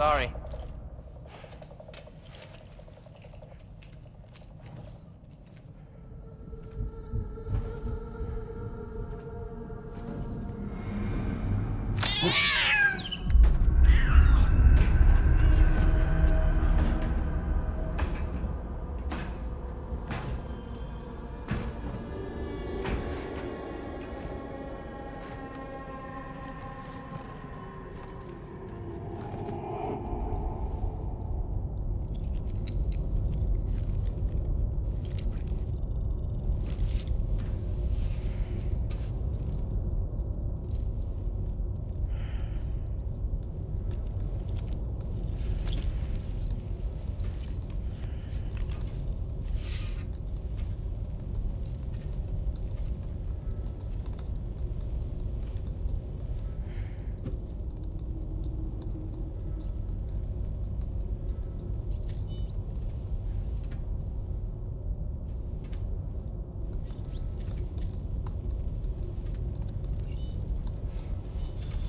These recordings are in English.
Sorry.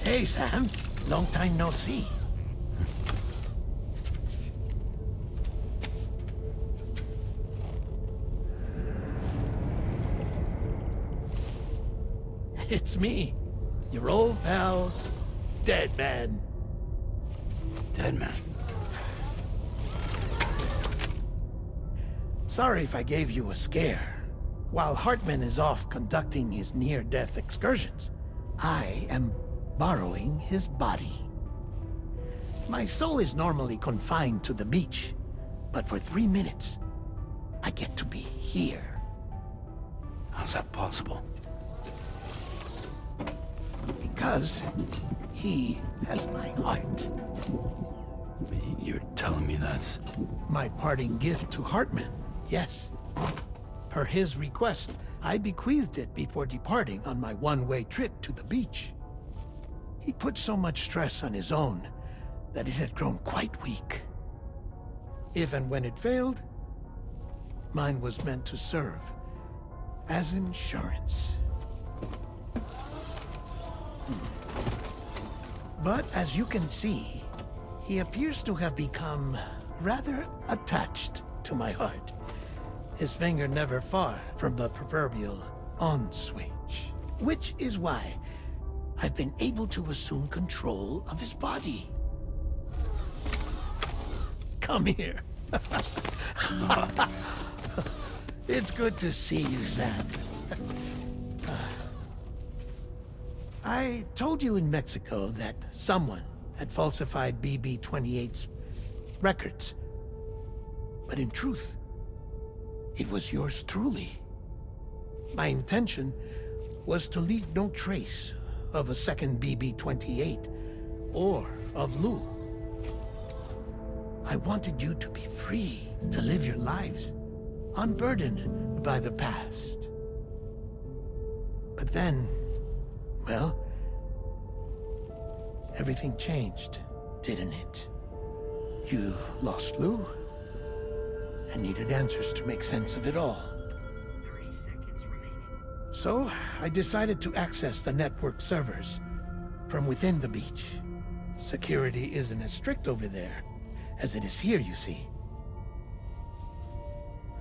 Hey, Sam. Long time no see. It's me, your old pal, Dead Man. Dead Man? Sorry if I gave you a scare. While Hartman is off conducting his near-death excursions, I am borrowing his body. My soul is normally confined to the beach, but for 3 minutes, I get to be here. How's that possible? Because he has my heart. You're telling me that's... My parting gift to Hartman, yes. Per his request, I bequeathed it before departing on my one-way trip to the beach. He put so much stress on his own that it had grown quite weak. If and when it failed, mine was meant to serve as insurance. But as you can see, he appears to have become rather attached to my heart. His finger never far from the proverbial on switch. Which is why I've been able to assume control of his body. Come here. It's good to see you, Sam. I told you in Mexico that someone had falsified BB-28's records. But in truth, it was yours truly. My intention was to leave no trace of a second BB-28 or of Lou. I wanted you to be free to live your lives, unburdened by the past. But then, well, everything changed, didn't it? You lost Lou, and needed answers to make sense of it all. 30 seconds remaining. So, I decided to access the network servers from within the beach. Security isn't as strict over there as it is here, you see.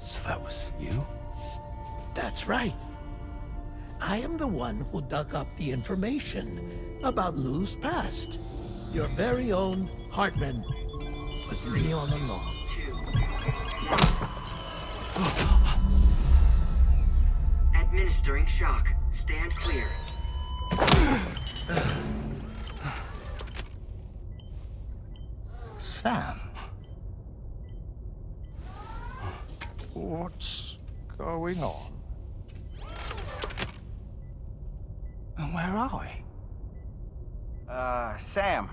So that was you? That's right. I am the one who dug up the information about Lou's past. Your very own Hartman was me all along. 2. Administering shock. Stand clear. Sam? What's going on? And where are we? Sam.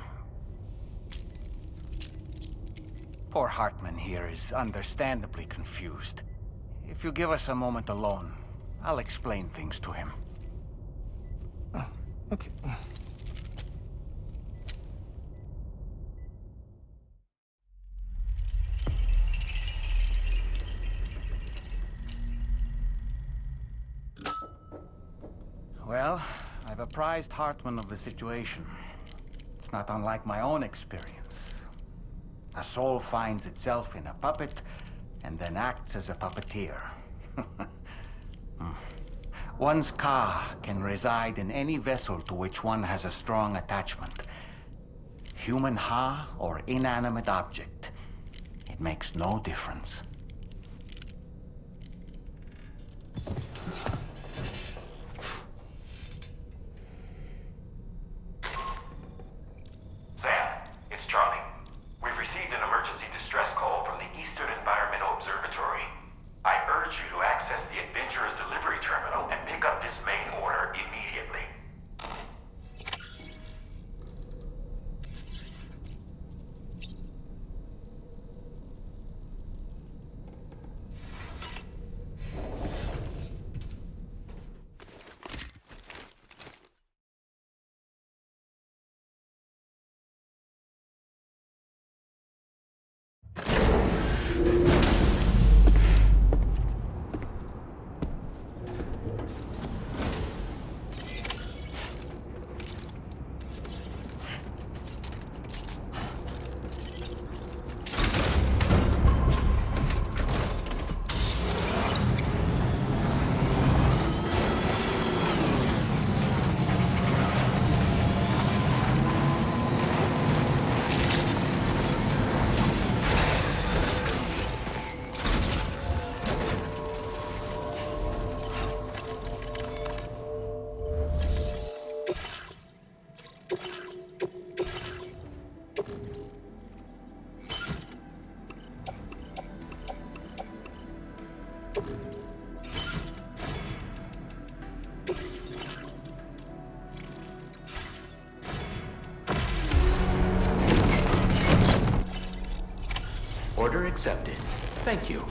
Poor Hartman here is understandably confused. If you give us a moment alone, I'll explain things to him. Oh, okay. Well, I've apprised Hartman of the situation. It's not unlike my own experience. A soul finds itself in a puppet and then acts as a puppeteer. One's ka can reside in any vessel to which one has a strong attachment. Human ha or inanimate object. It makes no difference. Sam, it's Charlie. We've received an emergency distress call from the Eastern Environmental Observatory. I urge you to access the Adventurer's delivery terminal and pick up this main order immediately. Order accepted. Thank you.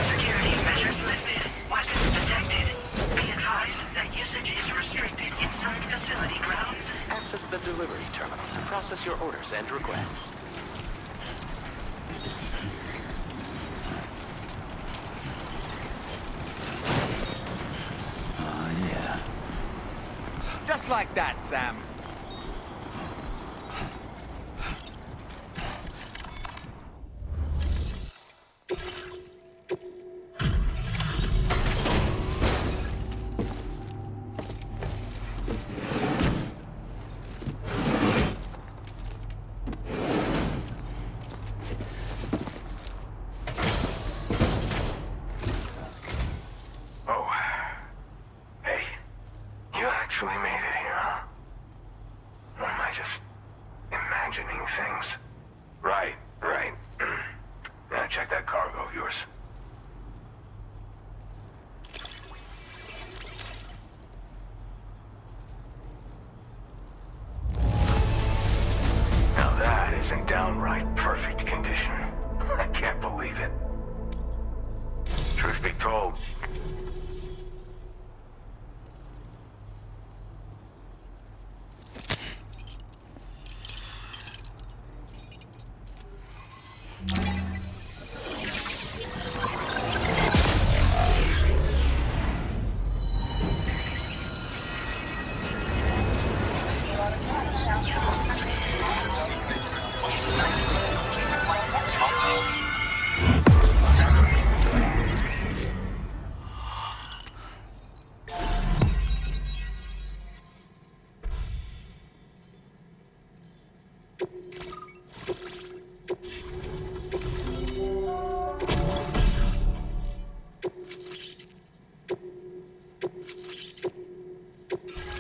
Security measures lifted. Weapons detected. Be advised that usage is restricted inside facility grounds. Access the delivery terminal to process your orders and requests. Oh, yeah. Just like that, Sam. Oh. Hey. You actually made it here, huh? Or am I just imagining things? Right. Now check that cargo of yours. Now that is in downright perfect condition. I can't believe it. Truth be told,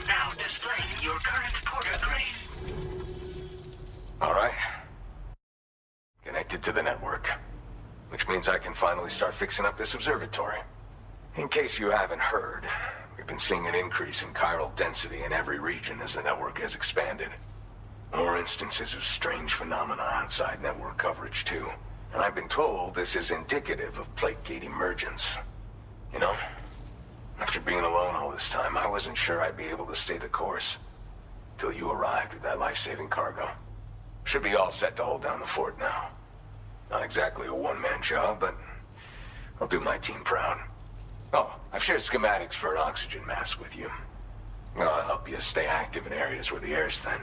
Now displaying your current porter grade. all right. Connected to the network. Which means I can finally start fixing up this observatory. In case you haven't heard, we've been seeing an increase in chiral density in every region as the network has expanded. More instances of strange phenomena outside network coverage, too. And I've been told this is indicative of plate gate emergence. You know, after being alone all this time, I wasn't sure I'd be able to stay the course. Till you arrived with that life-saving cargo. Should be all set to hold down the fort now. Not exactly a one-man job, but I'll do my team proud. Oh, I've shared schematics for an oxygen mask with you. I'll help you stay active in areas where the air's thin.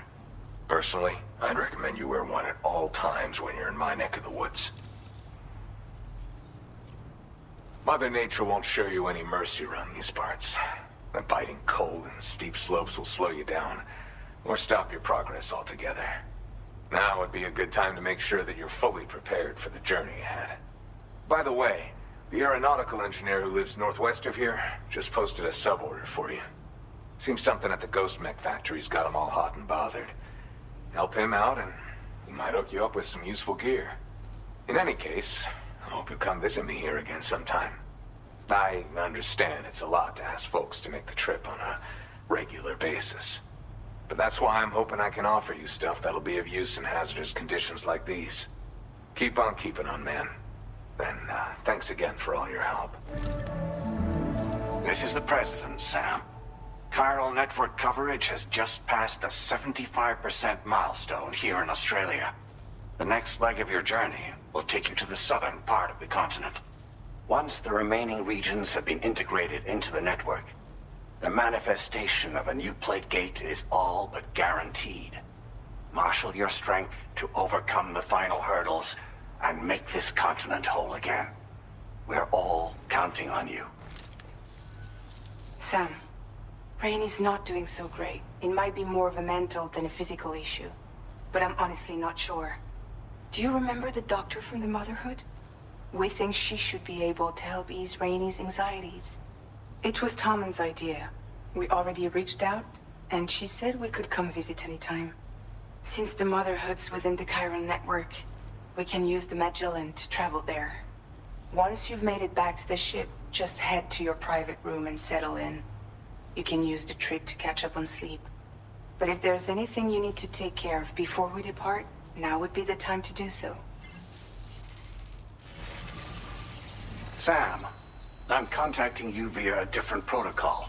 Personally, I'd recommend you wear one at all times when you're in my neck of the woods. Mother Nature won't show you any mercy around these parts. The biting cold and steep slopes will slow you down, or stop your progress altogether. Now would be a good time to make sure that you're fully prepared for the journey ahead. By the way, the aeronautical engineer who lives northwest of here just posted a sub-order for you. Seems something at the Ghost Mech factory's got him all hot and bothered. Help him out and he might hook you up with some useful gear. In any case, I hope you'll come visit me here again sometime. I understand it's a lot to ask folks to make the trip on a regular basis. But that's why I'm hoping I can offer you stuff that'll be of use in hazardous conditions like these. Keep on keeping on, man. And thanks again for all your help. This is the President, Sam. Chiral network coverage has just passed the 75% milestone here in Australia. The next leg of your journey will take you to the southern part of the continent. Once the remaining regions have been integrated into the network, the manifestation of a new plate gate is all but guaranteed. Marshal your strength to overcome the final hurdles and make this continent whole again. We're all counting on you. Sam, Rainey's not doing so great. It might be more of a mental than a physical issue, but I'm honestly not sure. Do you remember the doctor from the Motherhood? We think she should be able to help ease Rainey's anxieties. It was Tommen's idea. We already reached out, and she said we could come visit anytime. Since the Motherhood's within the Chiron network, we can use the Magellan to travel there. Once you've made it back to the ship, just head to your private room and settle in. You can use the trip to catch up on sleep. But if there's anything you need to take care of before we depart, now would be the time to do so. Sam, I'm contacting you via a different protocol.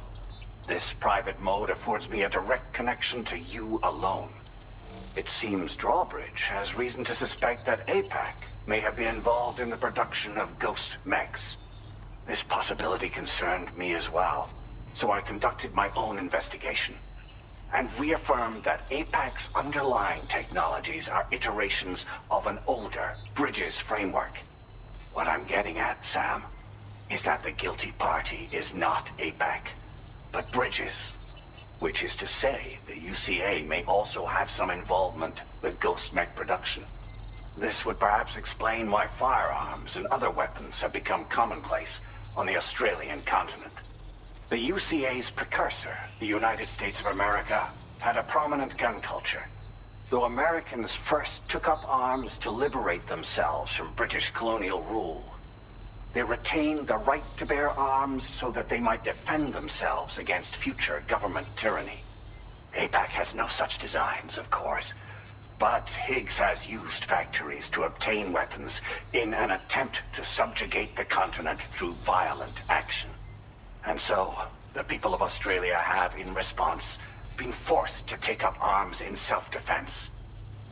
This private mode affords me a direct connection to you alone. It seems Drawbridge has reason to suspect that APAC may have been involved in the production of ghost mechs. This possibility concerned me as well, so I conducted my own investigation and reaffirmed that APAC's underlying technologies are iterations of an older Bridges framework. What I'm getting at, Sam, is that the guilty party is not APAC, but Bridges. Which is to say, the UCA may also have some involvement with ghost mech production. This would perhaps explain why firearms and other weapons have become commonplace on the Australian continent. The UCA's precursor, the United States of America, had a prominent gun culture. Though Americans first took up arms to liberate themselves from British colonial rule, they retained the right to bear arms so that they might defend themselves against future government tyranny. APAC has no such designs, of course, but Higgs has used factories to obtain weapons in an attempt to subjugate the continent through violent action. And so, the people of Australia have, in response, been forced to take up arms in self-defense.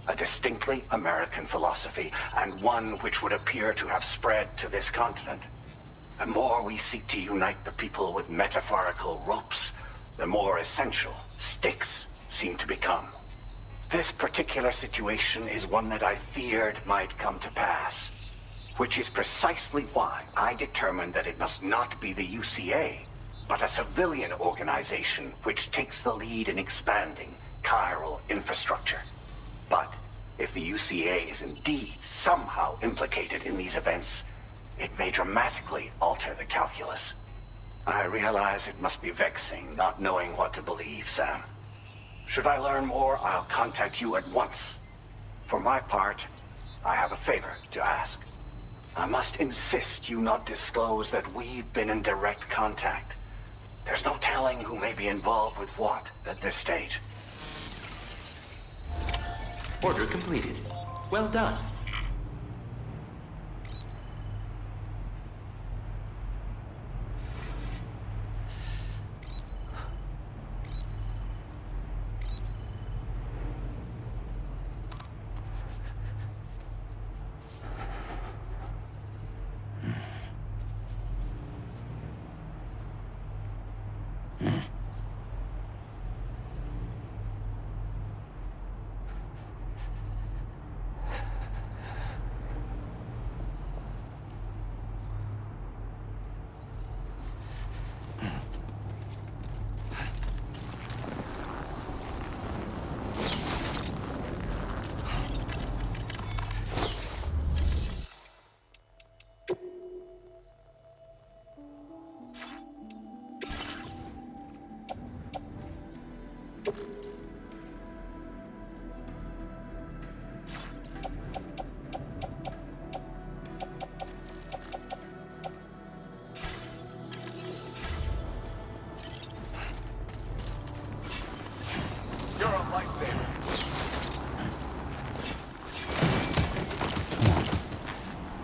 A distinctly American philosophy, and one which would appear to have spread to this continent. The more we seek to unite the people with metaphorical ropes, the more essential sticks seem to become. This particular situation is one that I feared might come to pass, which is precisely why I determined that it must not be the UCA, but a civilian organization which takes the lead in expanding chiral infrastructure. But if the UCA is indeed somehow implicated in these events, it may dramatically alter the calculus. I realize it must be vexing not knowing what to believe, Sam. Should I learn more, I'll contact you at once. For my part, I have a favor to ask. I must insist you not disclose that we've been in direct contact. There's no telling who may be involved with what at this stage. Order completed. Well done.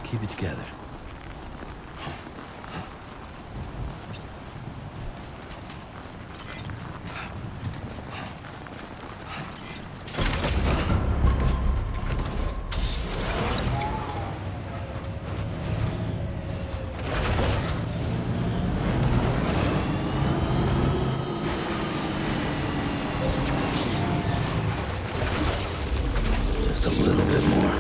Keep it together. Just a little bit more.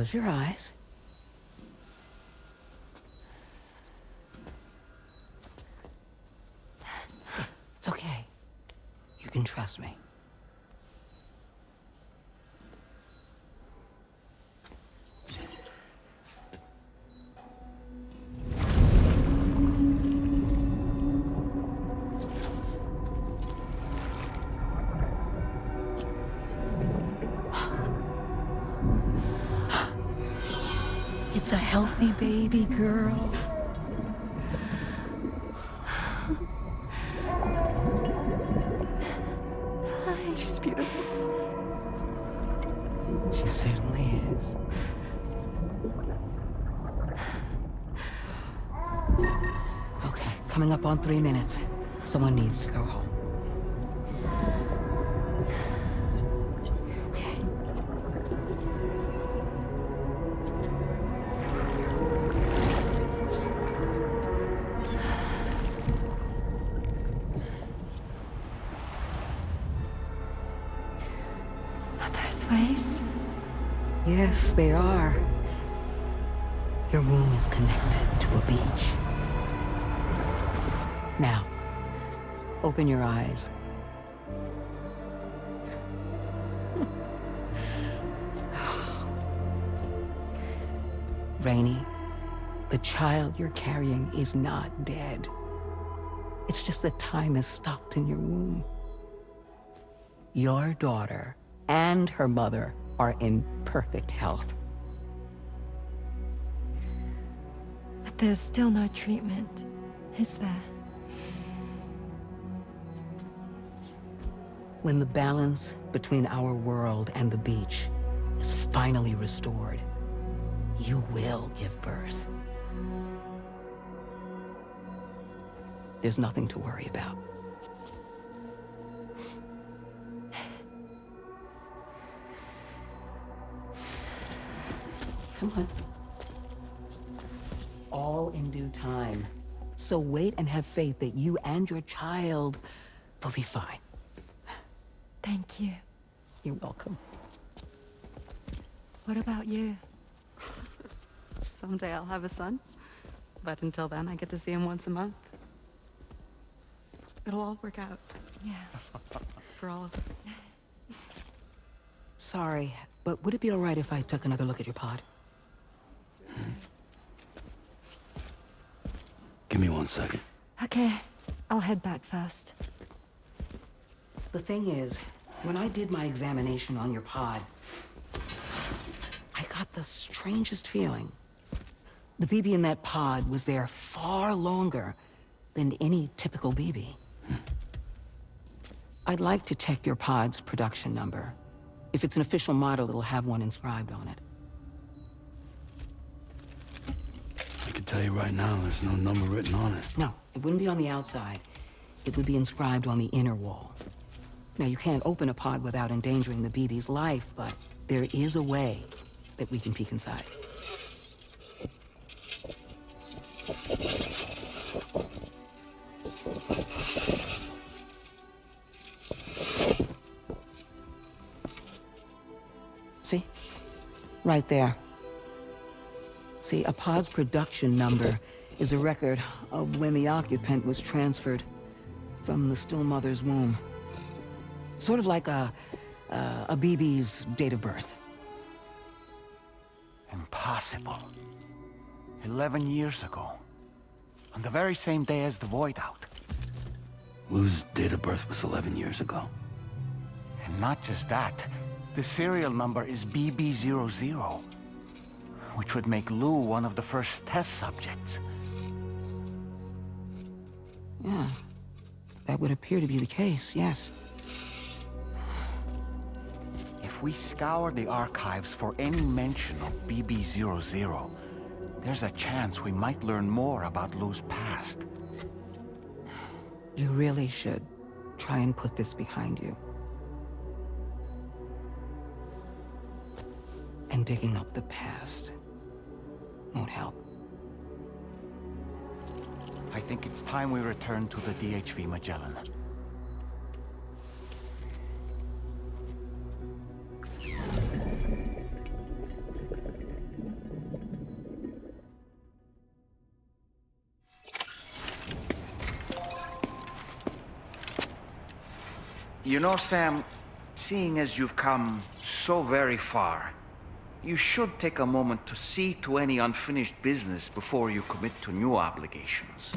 Close your eyes. It's okay. You can trust me. It's a healthy baby girl. She's beautiful. She certainly is. Okay, coming up on 3 minutes. Someone needs to go home. Waves? Yes, they are. Your womb is connected to a beach. Now, open your eyes. Rainey, the child you're carrying is not dead. It's just that time is stopped in your womb. Your daughter and her mother are in perfect health. But there's still no treatment, is there? When the balance between our world and the beach is finally restored, you will give birth. There's nothing to worry about. Come on. All in due time. So wait and have faith that you and your child will be fine. Thank you. You're welcome. What about you? Someday I'll have a son, but until then I get to see him once a month. It'll all work out. Yeah. For all of us. Sorry, but would it be all right if I took another look at your pod? Give me 1 second. Okay, I'll head back first. The thing is, when I did my examination on your pod, I got the strangest feeling. The BB in that pod was there far longer than any typical BB. I'd like to check your pod's production number. If it's an official model, it'll have one inscribed on it. I can tell you right now, there's no number written on it. No, it wouldn't be on the outside. It would be inscribed on the inner wall. Now, you can't open a pod without endangering the BB's life, but there is a way that we can peek inside. See? Right there. See, a pod's production number is a record of when the occupant was transferred from the still mother's womb. Sort of like a BB's date of birth. Impossible. 11 years ago. On the very same day as the Void Out. Lou's date of birth was 11 years ago. And not just that, the serial number is BB00, which would make Lou one of the first test subjects. Yeah, that would appear to be the case, yes. If we scour the archives for any mention of BB00, there's a chance we might learn more about Lou's past. You really should try and put this behind you. And digging up the past won't help. I think it's time we return to the DHV Magellan. You know, Sam, seeing as you've come so very far, you should take a moment to see to any unfinished business before you commit to new obligations.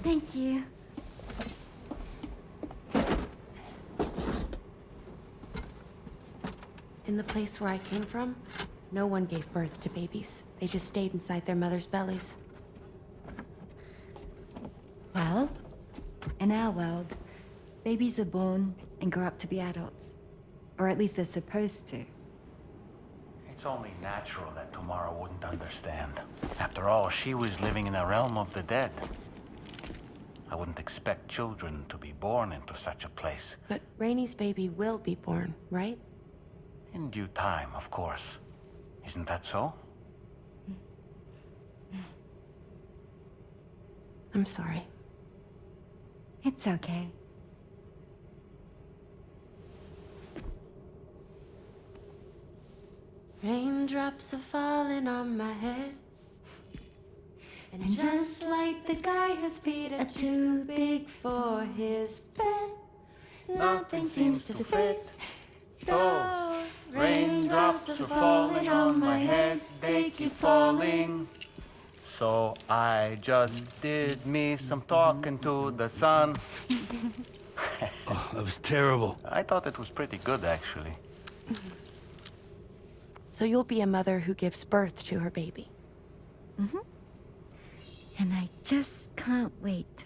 Thank you. In the place where I came from, no one gave birth to babies. They just stayed inside their mother's bellies. Well, in our world, babies are born and grow up to be adults. Or at least they're supposed to. It's only natural that Tamara wouldn't understand. After all, she was living in a realm of the dead. I wouldn't expect children to be born into such a place. But Rainey's baby will be born, right? In due time, of course. Isn't that so? I'm sorry. It's okay. Raindrops are falling on my head. And just like the guy whose feet are too big for his bed, nothing seems to fit. Those raindrops are falling on my head, they keep falling. So I just did me some talking to the sun. Oh, that was terrible. I thought it was pretty good, actually. So you'll be a mother who gives birth to her baby. Mm-hmm. And I just can't wait.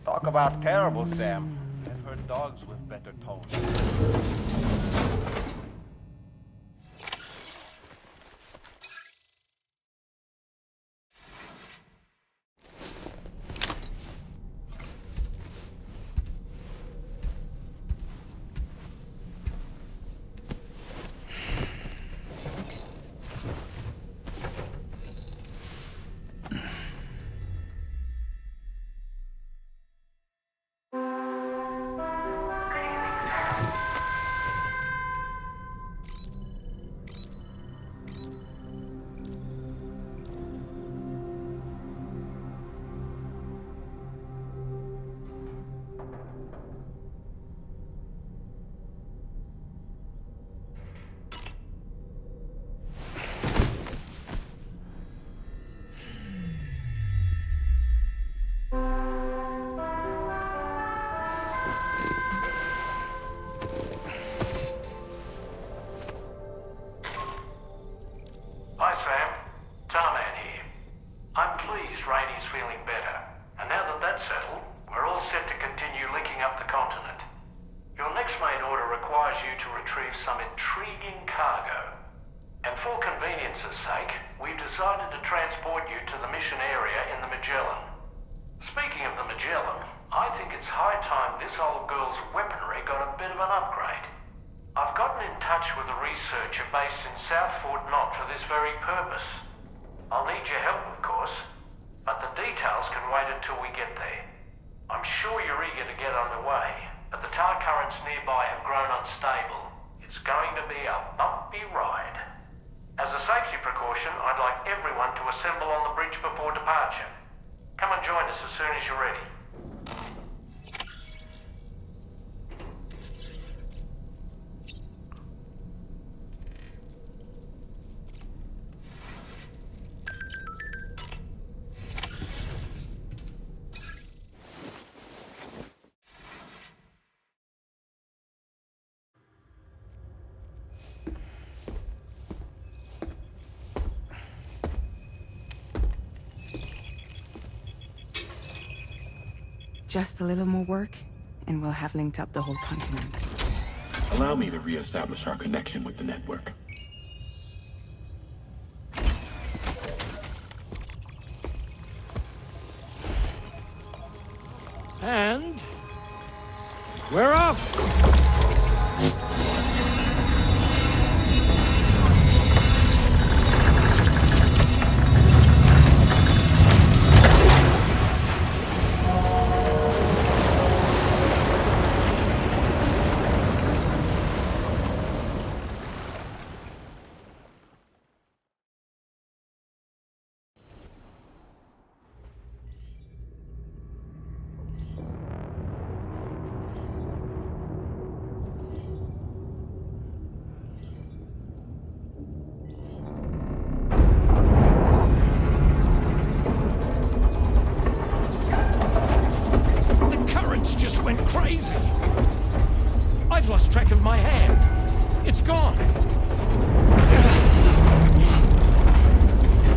Talk about terrible, Sam. I've heard dogs with better tones. Hi, Sam. Tarman here. I'm pleased Rainey's feeling better. And now that that's settled, we're all set to continue linking up the continent. Your next main order requires you to retrieve some intriguing cargo. And for convenience's sake, we've decided to transport you to the mission area in the Magellan. Speaking of the Magellan, I think it's high time this old girl's weaponry got a bit of an upgrade. I've gotten in touch with a researcher based in South Fort Knott for this very purpose. I'll need your help, of course, but the details can wait until we get there. I'm sure you're eager to get underway, but the tar currents nearby have grown unstable. It's going to be a bumpy ride. As a safety precaution, I'd like everyone to assemble on the bridge before departure. Come and join us as soon as you're ready. Just a little more work, and we'll have linked up the whole continent. Allow me to reestablish our connection with the network. And we're off! Crazy! I've lost track of my hand. It's gone.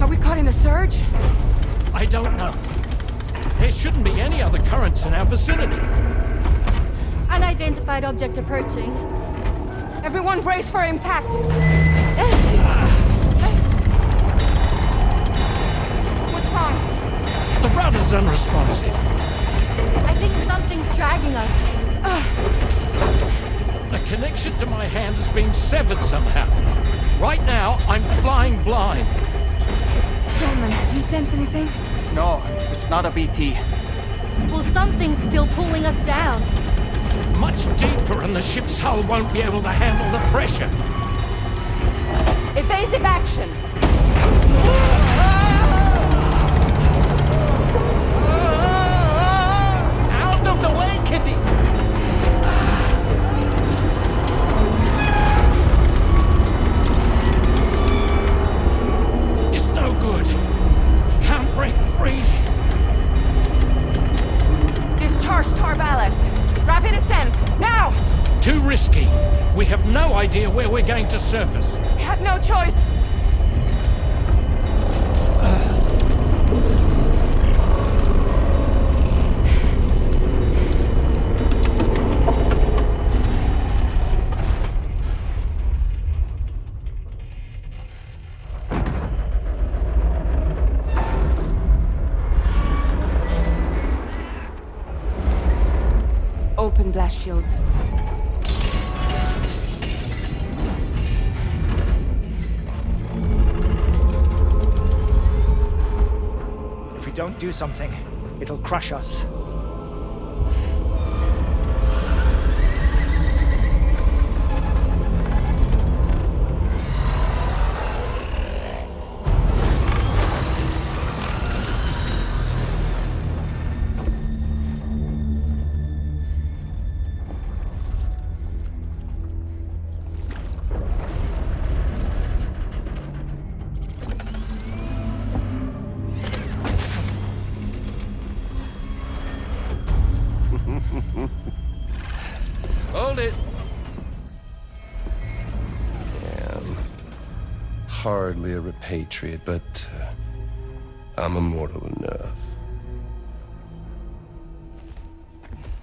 Are we caught in a surge? I don't know. There shouldn't be any other currents in our vicinity. Unidentified object approaching. Everyone brace for impact. What's wrong? The rudder's unresponsive. I think something's dragging us. The connection to my hand has been severed somehow. Right now, I'm flying blind. Dolman, do you sense anything? No, it's not a BT. Well, something's still pulling us down. Much deeper and the ship's hull won't be able to handle the pressure. Evasive action! Out of the way, Kitty! It's no good. Can't break free. Discharge tar ballast. Rapid ascent, now! Too risky. We have no idea where we're going to surface. We have no choice. Open blast shields. If we don't do something, it'll crush us. Hold it! Yeah, I'm hardly a repatriate, but I'm immortal enough.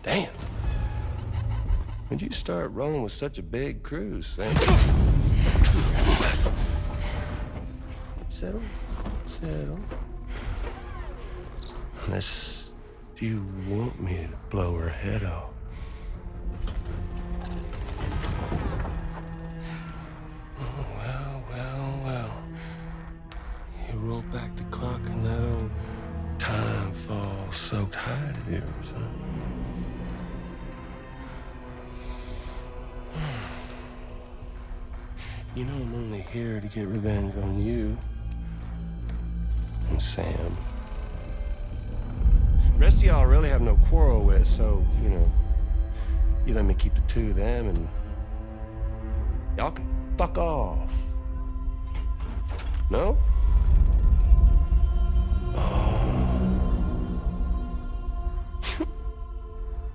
Damn. When'd you start rolling with such a big crew, Sam? Settle. Unless you want me to blow her head off. Well. You roll back the clock and that old time fall soaked hide of yours, huh? You know I'm only here to get revenge on you and Sam. The rest of y'all really have no quarrel with, so, you let me keep the two of them and y'all can fuck off. No?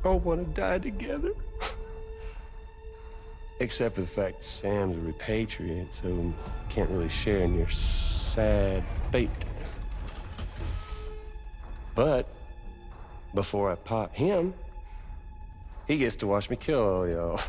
All want to die together. Except for the fact that Sam's a repatriate, so can't really share in your sad fate. But before I pop him, he gets to watch me kill all y'all.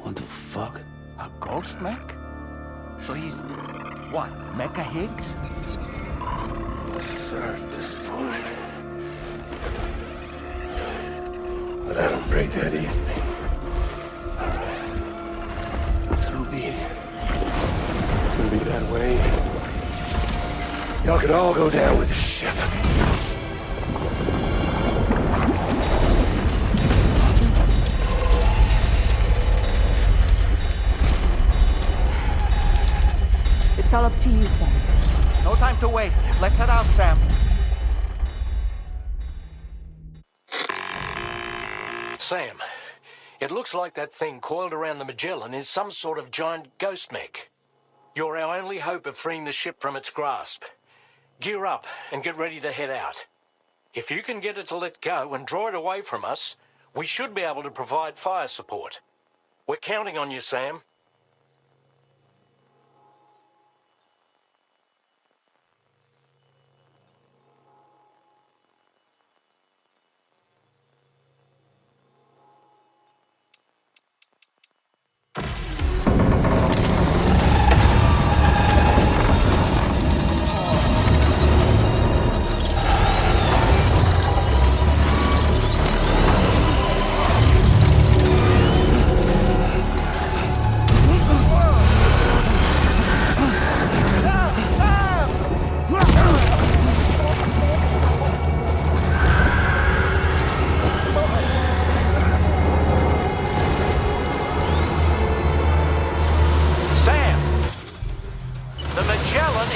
What the fuck? A ghost mech? So he's, what, Mecha Higgs? Sorry, disappointed. But I don't break that easy. Alright. So be it. It's gonna be that way. Y'all could all go down with the ship. It's all up to you, Sam. No time to waste. Let's head out, Sam. Sam, it looks like that thing coiled around the Magellan is some sort of giant ghost mech. You're our only hope of freeing the ship from its grasp. Gear up and get ready to head out. If you can get it to let go and draw it away from us, we should be able to provide fire support. We're counting on you, Sam.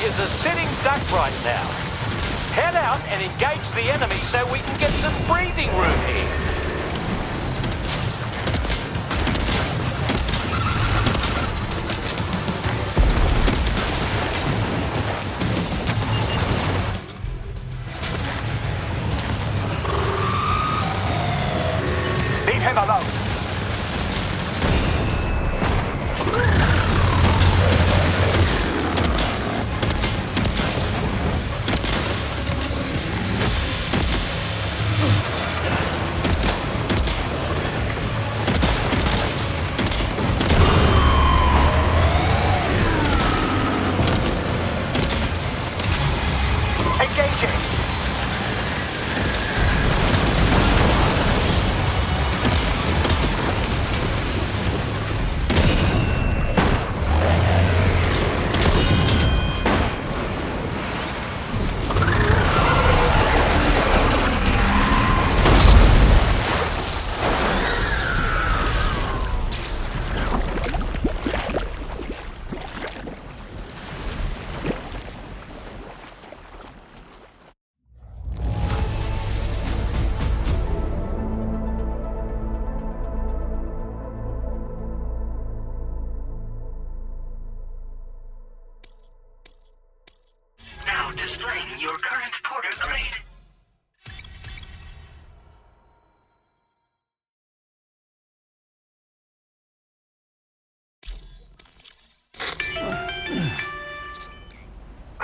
Is a sitting duck right now. Head out and engage the enemy so we can get some breathing room here. Leave him alone.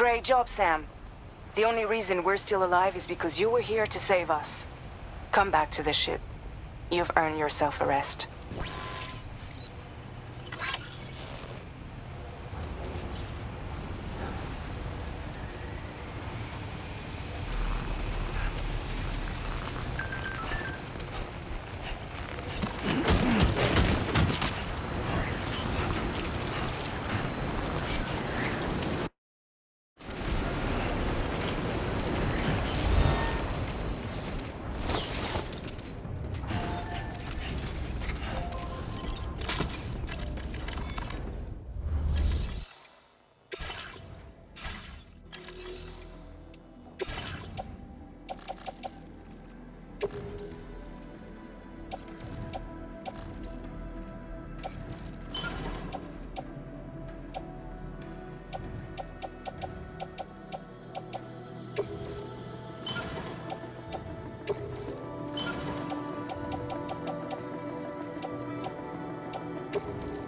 Great job, Sam. The only reason we're still alive is because you were here to save us. Come back to the ship. You've earned yourself a rest. you